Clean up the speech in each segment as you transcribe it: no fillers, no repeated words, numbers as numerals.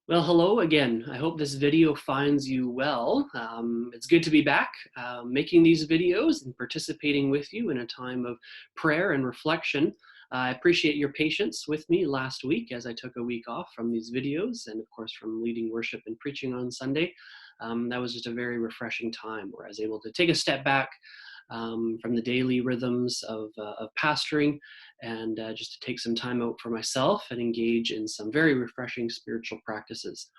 Well, hello again. I hope this video finds you well. It's good to be back making these videos and participating with you in a time of prayer and reflection. I appreciate your patience with me last week as I took a week off from these videos and, of course, from leading worship and preaching on Sunday. That was just a very refreshing time where I was able to take a step back from the daily rhythms of pastoring and just to take some time out for myself and engage in some very refreshing spiritual practices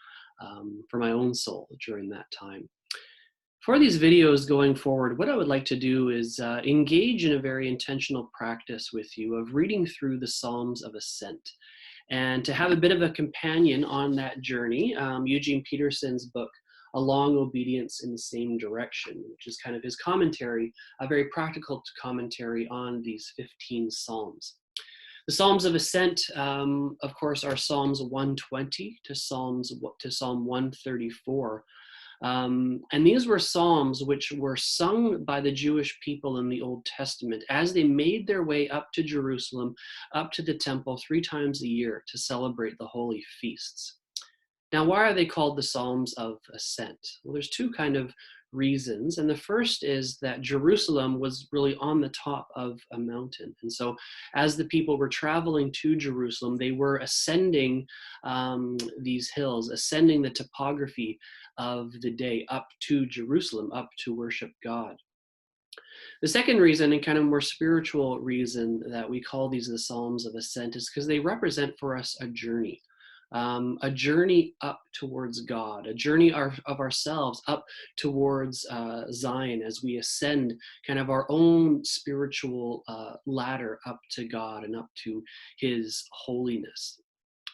for my own soul during that time. For these videos going forward, what I would like to do is engage in a very intentional practice with you of reading through the Psalms of Ascent. And to have a bit of a companion on that journey, Eugene Peterson's book, A Long Obedience in the Same Direction, which is kind of his commentary, a very practical commentary on these 15 Psalms. The Psalms of Ascent, of course, are Psalms 120 to Psalm 134. And these were psalms which were sung by the Jewish people in the Old Testament as they made their way up to Jerusalem, up to the temple 3 times a year to celebrate the holy feasts. Now, why are they called the Psalms of Ascent? Well, there's two kind of reasons. And the first is that Jerusalem was really on the top of a mountain. And so as the people were traveling to Jerusalem, they were ascending these hills, ascending the topography of the day up to Jerusalem, up to worship God. The second reason, and kind of more spiritual reason, that we call these the Psalms of Ascent is because they represent for us a journey up towards God, a journey of ourselves up towards Zion as we ascend kind of our own spiritual ladder up to God and up to his holiness.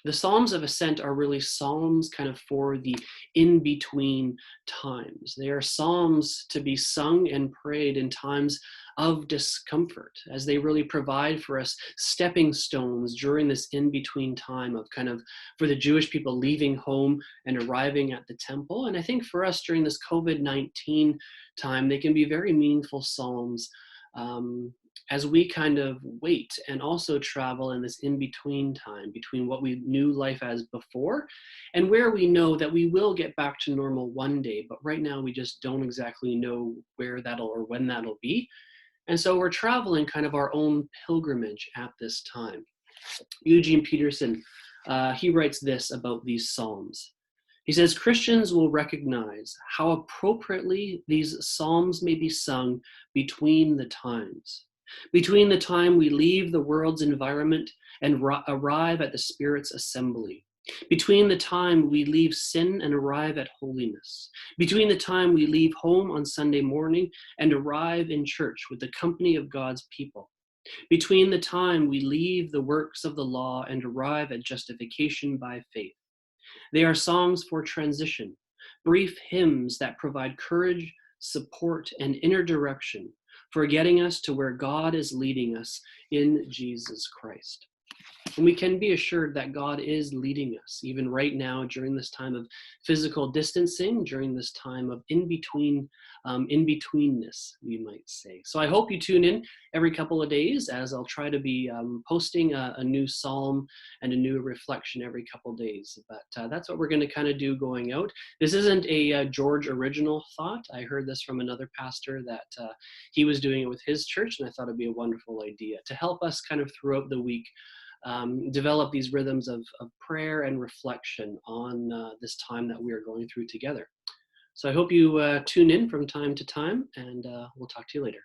The Psalms of Ascent are really psalms kind of for the in-between times. They are psalms to be sung and prayed in times of discomfort, as they really provide for us stepping stones during this in-between time of kind of for the Jewish people leaving home and arriving at the temple. And I think for us during this COVID-19 time, they can be very meaningful psalms as we kind of wait and also travel in this in-between time between what we knew life as before and where we know that we will get back to normal one day, but right now we just don't exactly know where that'll or when that'll be. And so we're traveling kind of our own pilgrimage at this time. Eugene Peterson, he writes this about these psalms. He says, Christians will recognize how appropriately these psalms may be sung between the times. Between the time we leave the world's environment and arrive at the Spirit's assembly. Between the time we leave sin and arrive at holiness. Between the time we leave home on Sunday morning and arrive in church with the company of God's people. Between the time we leave the works of the law and arrive at justification by faith. They are songs for transition, brief hymns that provide courage, support, and inner direction for getting us to where God is leading us in Jesus Christ. And we can be assured that God is leading us, even right now during this time of physical distancing, during this time of in-betweenness, we might say. So I hope you tune in every couple of days as I'll try to be posting a new psalm and a new reflection every couple of days. But that's what we're going to kind of do going out. This isn't a George original thought. I heard this from another pastor that he was doing it with his church, and I thought it'd be a wonderful idea to help us kind of throughout the week develop these rhythms of prayer and reflection on this time that we are going through together. So I hope you tune in from time to time, and we'll talk to you later.